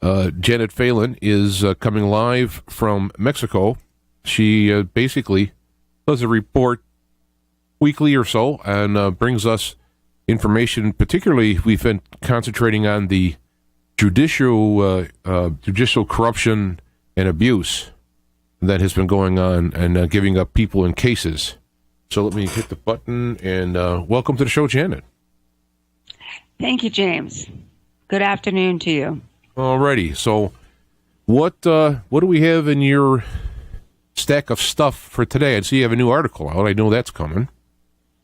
Janet Phelan is coming live from Mexico. She basically does a report weekly or so and brings us information. Particularly, we've been concentrating on the judicial corruption and abuse that has been going on and giving up people in cases. So let me hit the button and welcome to the show, Janet. Thank you, James. Good afternoon to you. Alrighty. So what do we have in your stack of stuff for today? I see you have a new article out. I know that's coming.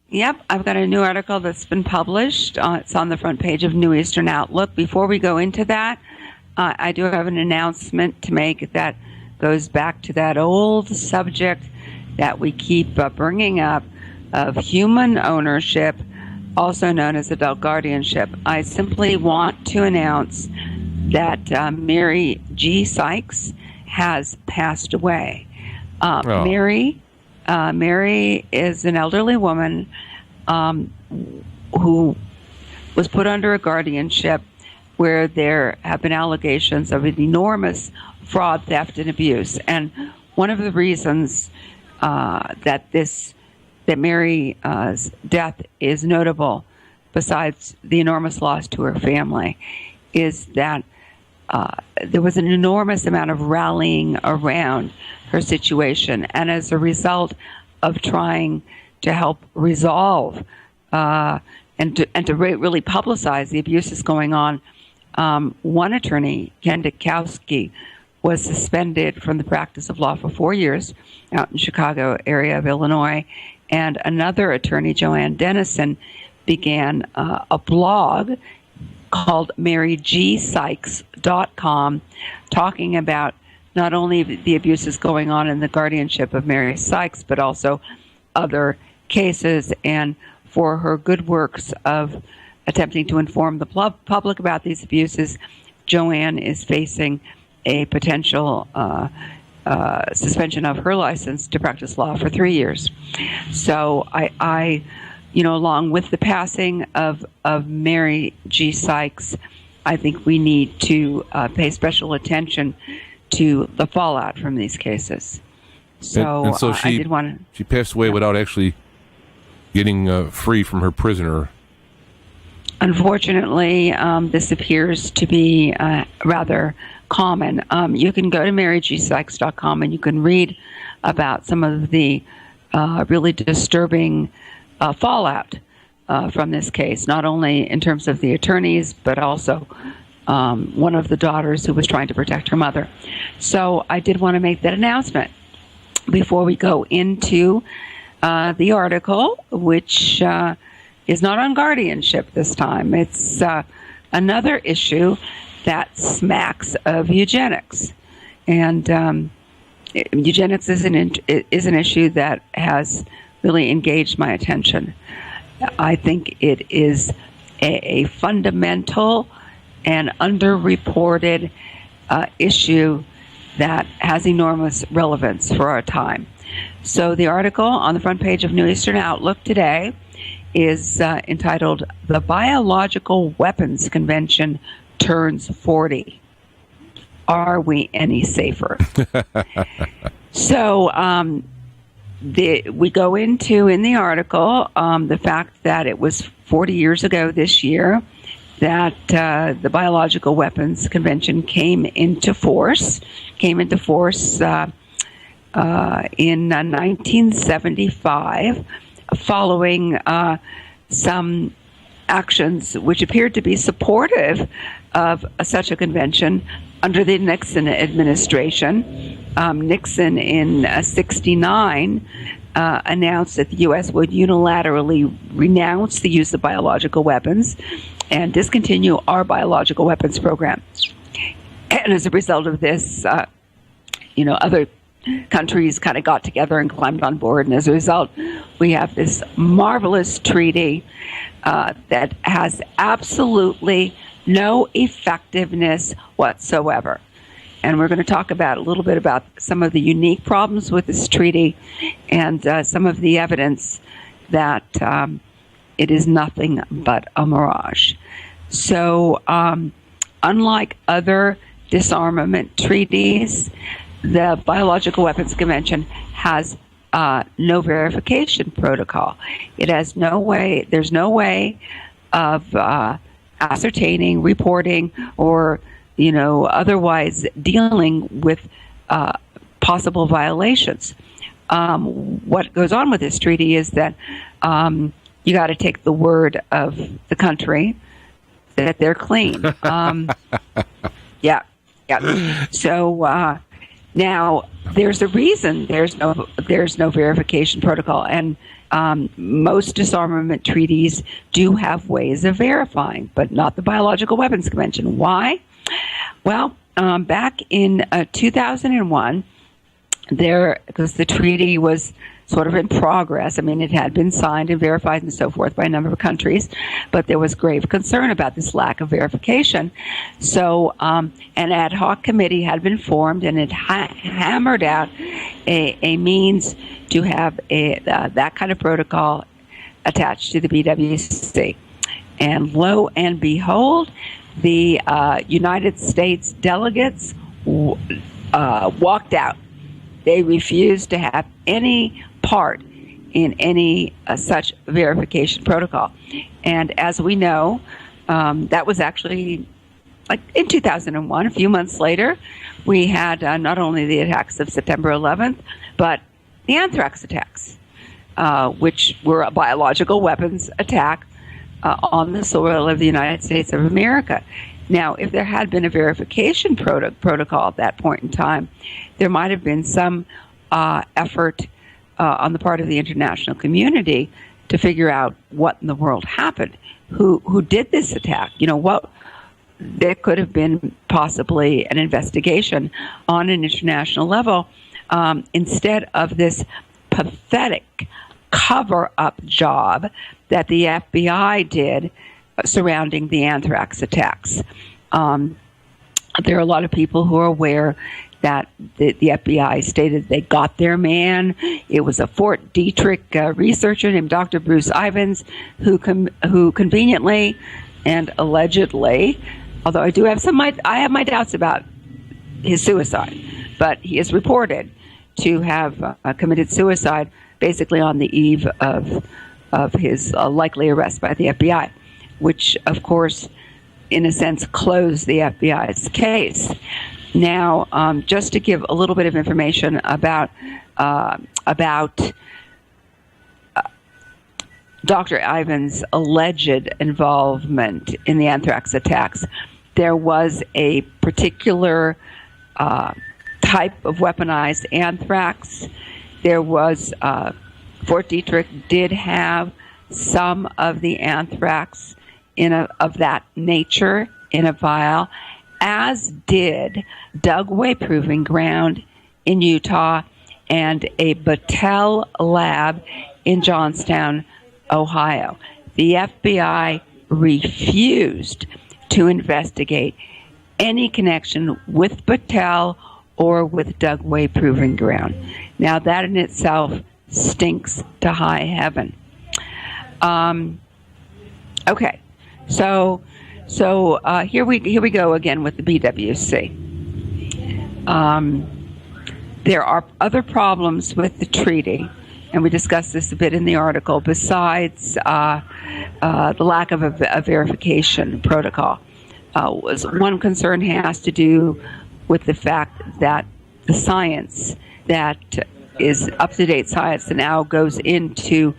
Yep, I've got a new article that's been published. It's on the front page of New Eastern Outlook. Before we go into that, I do have an announcement to make that goes back to that old subject that we keep bringing up of human ownership, also known as adult guardianship. I simply want to announce that Mary G Sykes has passed away. Mary is an elderly woman who was put under a guardianship where there have been allegations of an enormous fraud, theft, and abuse. And one of the reasons that Mary's death is notable, besides the enormous loss to her family, is that there was an enormous amount of rallying around her situation. And as a result of trying to help resolve and to really publicize the abuses going on, one attorney, Ken Dikowski, was suspended from the practice of law for 4 years out in Chicago area of Illinois. And another attorney, Joanne Dennison, began a blog called MaryGSykes.com, talking about not only the abuses going on in the guardianship of Mary Sykes, but also other cases, and for her good works of attempting to inform the public about these abuses. Joanne is facing a potential suspension of her license to practice law for 3 years. So I along with the passing of Mary G. Sykes, I think we need to pay special attention to the fallout from these cases. So I did want to... She passed away without actually getting free from her prisoner. Unfortunately, this appears to be rather common. You can go to MaryGSykes.com and you can read about some of the really disturbing fallout from this case, not only in terms of the attorneys, but also one of the daughters who was trying to protect her mother. So I did want to make that announcement before we go into the article, which is not on guardianship this time. It's another issue that smacks of eugenics. And eugenics is an issue that has really engaged my attention. I think it is a fundamental and underreported issue that has enormous relevance for our time. So the article on the front page of New Eastern Outlook today is entitled, "The Biological Weapons Convention Turns 40. Are we any safer?" So we go into, in the article, the fact that it was 40 years ago this year that the Biological Weapons Convention came into force in 1975, following some actions which appeared to be supportive of such a convention under the Nixon administration. Nixon in '69 announced that the U.S. would unilaterally renounce the use of biological weapons and discontinue our biological weapons program. And as a result of this, other countries kind of got together and climbed on board. And as a result, we have this marvelous treaty that has absolutely no effectiveness whatsoever. And we're going to talk about a little bit about some of the unique problems with this treaty and some of the evidence that it is nothing but a mirage. So unlike other disarmament treaties. The Biological Weapons Convention has no verification protocol. It has no way, there's no way of ascertaining, reporting, or, otherwise dealing with possible violations. What goes on with this treaty is that you got to take the word of the country that they're clean. Yeah. So now there's a reason there's no verification protocol, and most disarmament treaties do have ways of verifying, but not the Biological Weapons Convention. Why? Well, back in 2001, because the treaty was sort of in progress. I mean, it had been signed and verified and so forth by a number of countries, but there was grave concern about this lack of verification. So an ad hoc committee had been formed, and it hammered out a means to have that kind of protocol attached to the BWC. And lo and behold, the United States delegates walked out. They refused to have any part in any such verification protocol. And as we know, that was actually like in 2001, a few months later, we had not only the attacks of September 11th, but the Anthrax attacks, which were a biological weapons attack on the soil of the United States of America. Now, if there had been a verification protocol at that point in time, there might have been some effort on the part of the international community to figure out what in the world happened, who did this attack. There could have been possibly an investigation on an international level instead of this pathetic cover-up job that the FBI did surrounding the Anthrax attacks. There are a lot of people who are aware that the FBI stated they got their man. It was a Fort Detrick researcher named Dr. Bruce Ivins who conveniently and allegedly, although I have my doubts about his suicide, but he is reported to have committed suicide basically on the eve of his likely arrest by the FBI, which, of course, in a sense, closed the FBI's case. Now, just to give a little bit of information about Dr. Ivins' alleged involvement in the Anthrax attacks, there was a particular type of weaponized anthrax. There was Fort Detrick did have some of the anthrax of that nature in a vial, as did Dugway Proving Ground in Utah and a Battelle lab in Johnstown, Ohio. The FBI refused to investigate any connection with Battelle or with Dugway Proving Ground. Now, that in itself stinks to high heaven. Okay, so here we go again with the BWC. There are other problems with the treaty, and we discussed this a bit in the article, besides the lack of a verification protocol. One concern has to do with the fact that the science that is up-to-date science that now goes into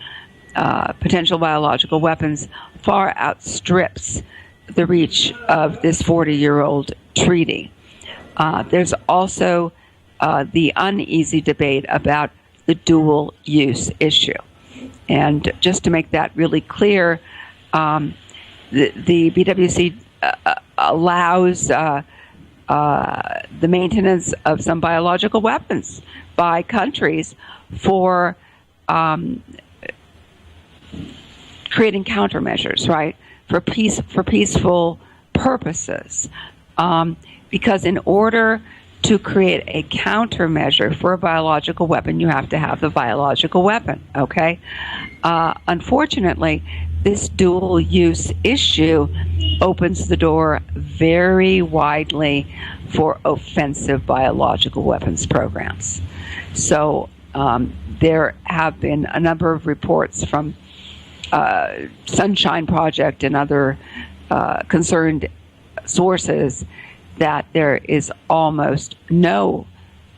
potential biological weapons far outstrips the reach of this 40-year-old treaty. There's also the uneasy debate about the dual use issue. And just to make that really clear, the BWC allows the maintenance of some biological weapons by countries for creating countermeasures, right? For peaceful purposes. Because in order to create a countermeasure for a biological weapon, you have to have the biological weapon, okay? Unfortunately, this dual use issue opens the door very widely for offensive biological weapons programs. So there have been a number of reports from Sunshine Project and other concerned sources that there is almost no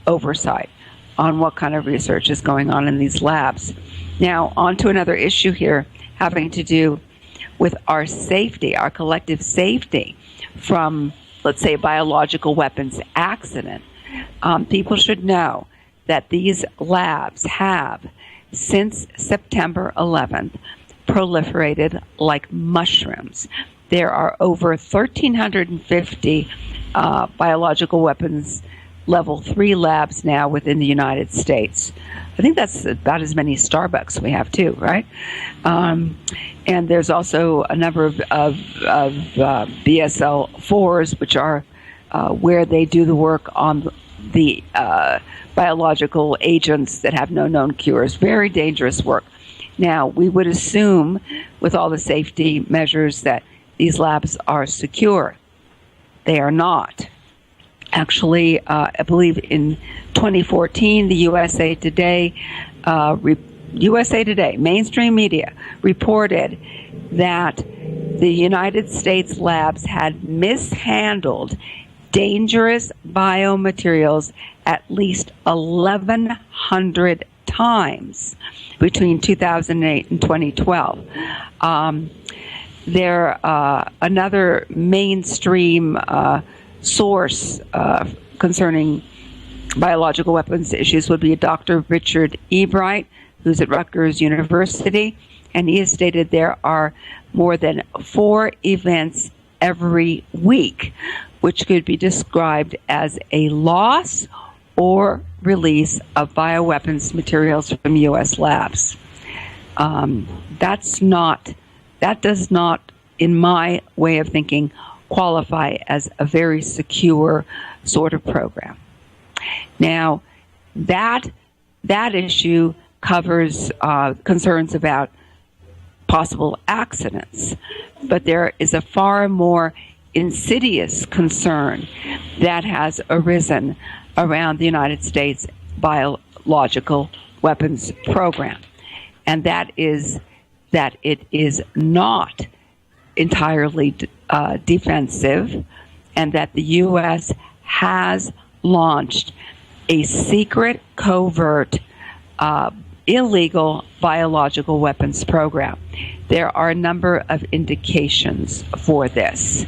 oversight on what kind of research is going on in these labs. Now, on to another issue here having to do with our safety, our collective safety from, let's say, a biological weapons accident. People should know that these labs have, since September 11th, proliferated like mushrooms. There are over 1,350 biological weapons level 3 labs now within the United States. I think that's about as many Starbucks we have too, right? And there's also a number of BSL 4s, which are where they do the work on the biological agents that have no known cures. Very dangerous work. Now, we would assume with all the safety measures that these labs are secure. They are not. Actually, I believe in 2014, the USA Today, mainstream media, reported that the United States labs had mishandled dangerous biomaterials at least 1,100 times between 2008 and 2012. Another mainstream source concerning biological weapons issues would be Dr. Richard Ebright, who's at Rutgers University, and he has stated there are more than 4 events every week, which could be described as a loss or release of bioweapons materials from U.S. labs. That does not, in my way of thinking, qualify as a very secure sort of program. Now, that issue covers concerns about possible accidents, but there is a far more insidious concern that has arisen around the United States biological weapons program, and that is that it is not entirely defensive, and that the U.S. has launched a secret, covert, illegal biological weapons program. There are a number of indications for this.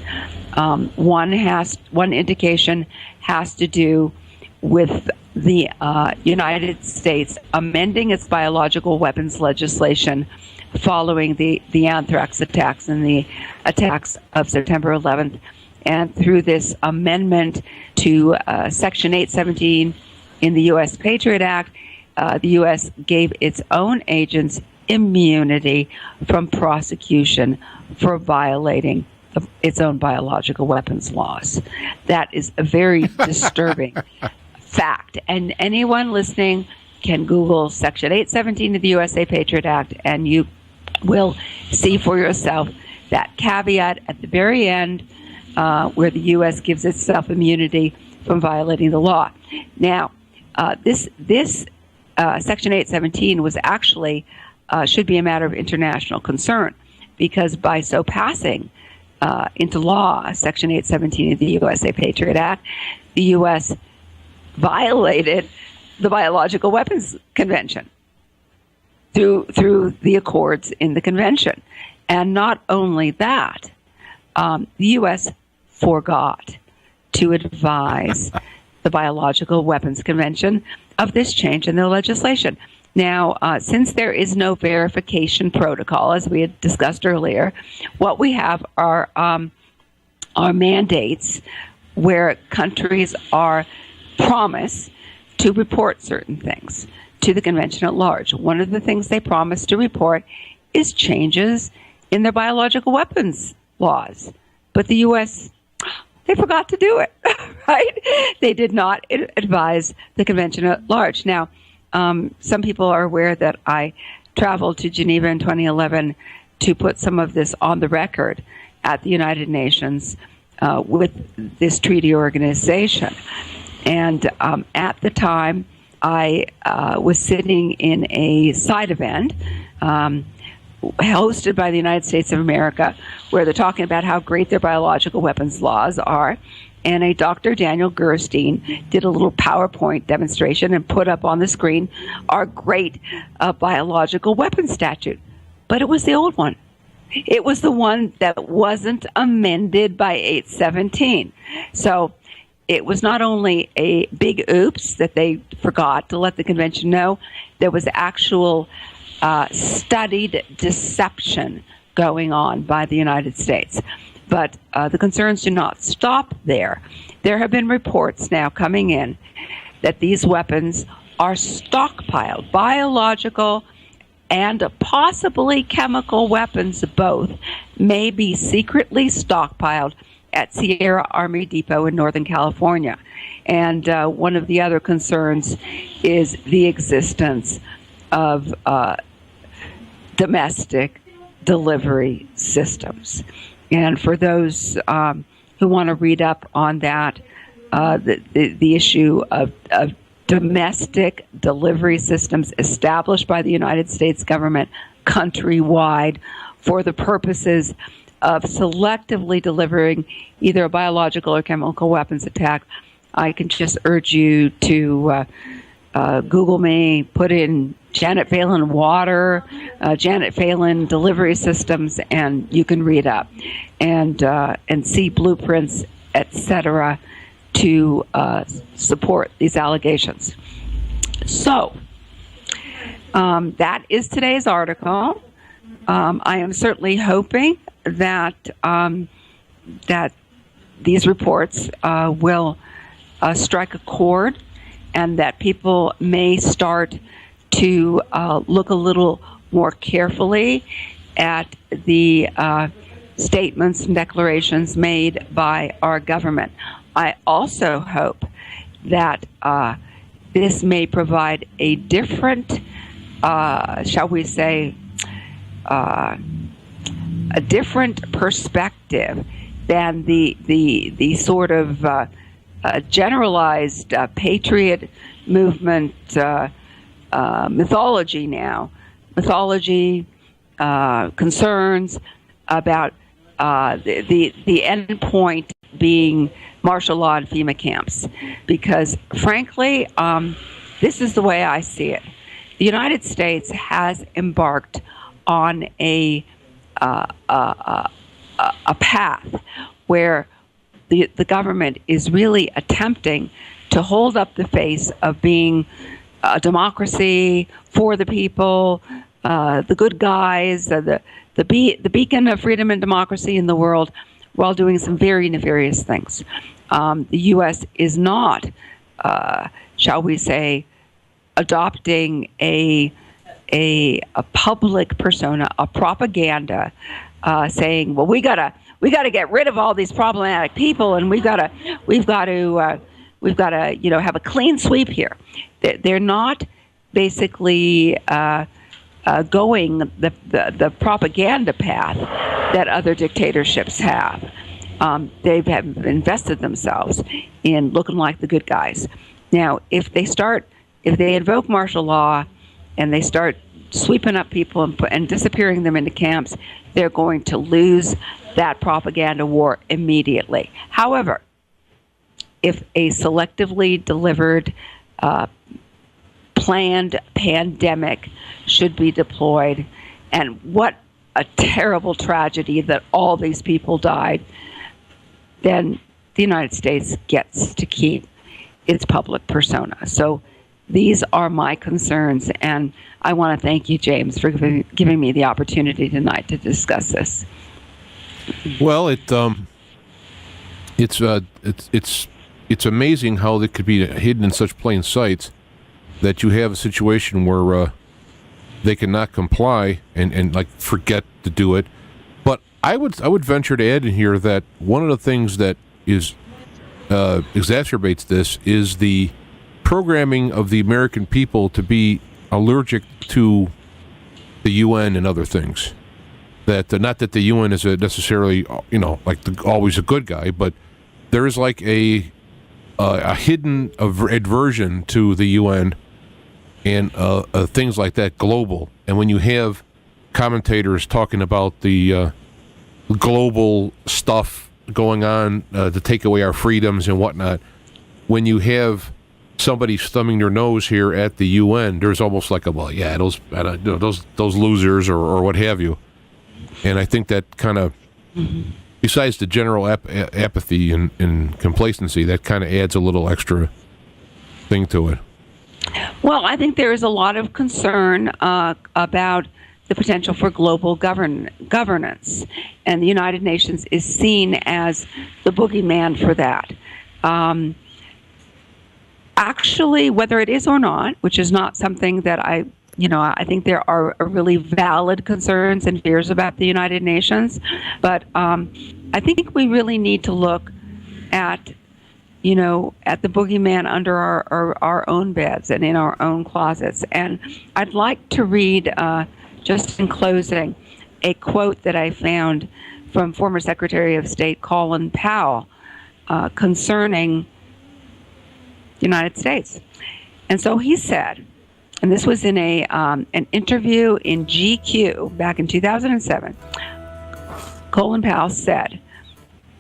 One indication has to do with the United States amending its biological weapons legislation following the Anthrax attacks and the attacks of September 11th. And through this amendment to Section 817 in the U.S. Patriot Act, the U.S. gave its own agents immunity from prosecution for violating its own biological weapons laws. That is a very disturbing fact. And anyone listening can Google Section 817 of the USA Patriot Act, and you will see for yourself that caveat at the very end where the U.S. gives itself immunity from violating the law. Now, this Section 817 was actually should be a matter of international concern, because by so passing into law Section 817 of the USA Patriot Act, the U.S. violated the Biological Weapons Convention through the accords in the convention. And not only that, the U.S. forgot to advise the Biological Weapons Convention of this change in their legislation. Now, since there is no verification protocol, as we had discussed earlier, what we have are mandates where countries are promised to report certain things to the convention at large. One of the things they promise to report is changes in their biological weapons laws. But the U.S., they forgot to do it, right? They did not advise the convention at large. Now, some people are aware that I traveled to Geneva in 2011 to put some of this on the record at the United Nations with this treaty organization. And at the time, I was sitting in a side event hosted by the United States of America, where they're talking about how great their biological weapons laws are. And a Dr. Daniel Gerstein did a little PowerPoint demonstration and put up on the screen our great biological weapons statute. But it was the old one. It was the one that wasn't amended by 817. So it was not only a big oops that they forgot to let the convention know, there was actual studied deception going on by the United States. But the concerns do not stop there. There have been reports now coming in that these weapons are stockpiled, biological and possibly chemical weapons both, may be secretly stockpiled at Sierra Army Depot in Northern California. And one of the other concerns is the existence of domestic delivery systems. And for those who want to read up on that, the issue of domestic delivery systems established by the United States government countrywide for the purposes of selectively delivering either a biological or chemical weapons attack, I can just urge you to Google me, put in Janet Phelan water, Janet Phelan delivery systems, and you can read up and see blueprints, etc., to support these allegations. So that is today's article. I am certainly hoping that that these reports will strike a chord, and that people may start to look a little more carefully at the statements and declarations made by our government. I also hope that this may provide a different, shall we say, a different perspective than the sort of generalized patriot movement mythology now. Mythology concerns about the end point being martial law and FEMA camps. Because, frankly, this is the way I see it. The United States has embarked on a path where the government is really attempting to hold up the face of being a democracy for the people, the good guys, the beacon of freedom and democracy in the world, while doing some very nefarious things. The U.S. is not, shall we say, adopting a public persona, a propaganda, saying, well, we gotta get rid of all these problematic people, and we've got to have a clean sweep here. They're not basically going the propaganda path that other dictatorships have. They have invested themselves in looking like the good guys. Now, if they invoke martial law and they start sweeping up people and disappearing them into camps, they're going to lose that propaganda war immediately. However, if a selectively delivered planned pandemic should be deployed, and what a terrible tragedy that all these people died, then the United States gets to keep its public persona. So these are my concerns, and I want to thank you, James, for giving me the opportunity tonight to discuss this. Well, it's amazing how it could be hidden in such plain sight that you have a situation where they cannot comply and like forget to do it. But I would venture to add in here that one of the things that is exacerbates this is the programming of the American people to be allergic to the UN and other things. that not that the UN is necessarily, always a good guy, but there is like a hidden aversion to the UN and things like that, global. And when you have commentators talking about the global stuff going on to take away our freedoms and whatnot, when you have somebody thumbing their nose here at the UN, there's almost like those losers or what have you. And I think that kind of, besides the general apathy and complacency, that kind of adds a little extra thing to it. Well, I think there is a lot of concern about the potential for global governance, and the United Nations is seen as the boogeyman for that. Actually, whether it is or not, which is not something that I think there are really valid concerns and fears about the United Nations, but I think we really need to look at the boogeyman under our own beds and in our own closets. And I'd like to read, just in closing, a quote that I found from former Secretary of State Colin Powell concerning the United States. And so he said, and this was in an interview in GQ back in 2007, Colin Powell said,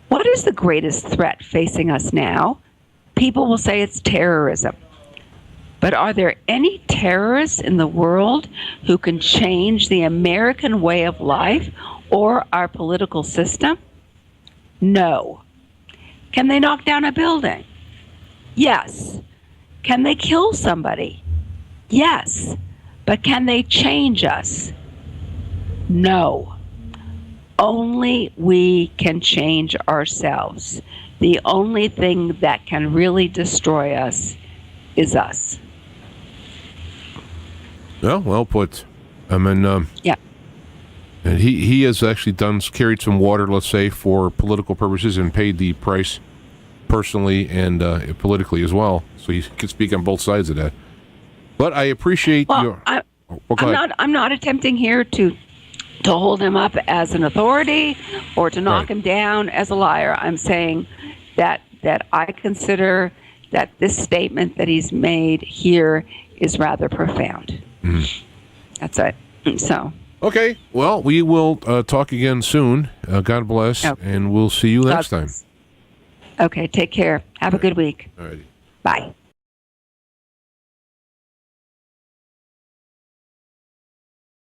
"What is the greatest threat facing us now? People will say it's terrorism. But are there any terrorists in the world who can change the American way of life or our political system? No. Can they knock down a building? Yes. Can they kill somebody? Yes. But can they change us? No. Only we can change ourselves. The only thing that can really destroy us is us." Well put. I mean, yeah. And he has actually carried some water, let's say, for political purposes and paid the price personally and politically as well. So he can speak on both sides of that. But I appreciate your... I'm not attempting here to hold him up as an authority or to knock him down as a liar. I'm saying that I consider that this statement that he's made here is rather profound. That's it. So. Okay. Well, we will talk again soon. God bless, and we'll see you next time. Okay. Take care. Have a good week. All righty. Bye.